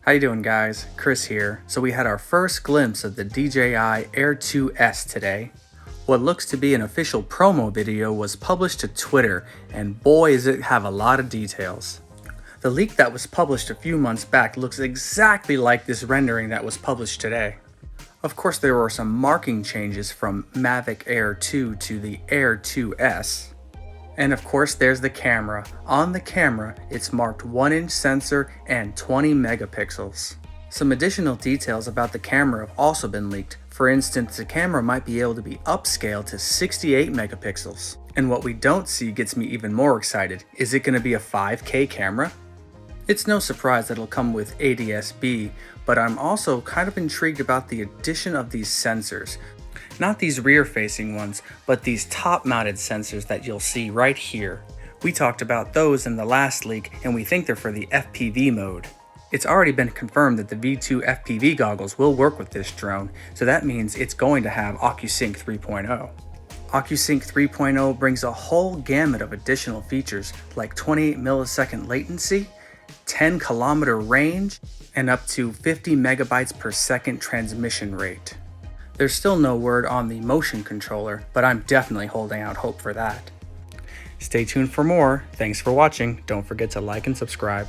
How you doing, guys? Chris here. So we had our first glimpse of the DJI Air 2S today. What looks to be an official promo video was published to Twitter, and boy does it have a lot of details. The leak that was published a few months back looks exactly like this rendering that was published today. Of course, there were some marking changes from Mavic Air 2 to the Air 2S. And of course, there's the camera. On the camera, it's marked 1-inch sensor and 20 megapixels. Some additional details about the camera have also been leaked. For instance, the camera might be able to be upscaled to 68 megapixels. And what we don't see gets me even more excited. Is it going to be a 5K camera? It's no surprise that it'll come with ADS-B, but I'm also kind of intrigued about the addition of these sensors. Not these rear-facing ones, but these top-mounted sensors that you'll see right here. We talked about those in the last leak, and we think they're for the FPV mode. It's already been confirmed that the V2 FPV goggles will work with this drone, so that means it's going to have OcuSync 3.0. OcuSync 3.0 brings a whole gamut of additional features like 28 millisecond latency, 10 kilometer range, and up to 50 megabytes per second transmission rate. There's still no word on the motion controller, but I'm definitely holding out hope for that. Stay tuned for more. Thanks for watching. Don't forget to like and subscribe.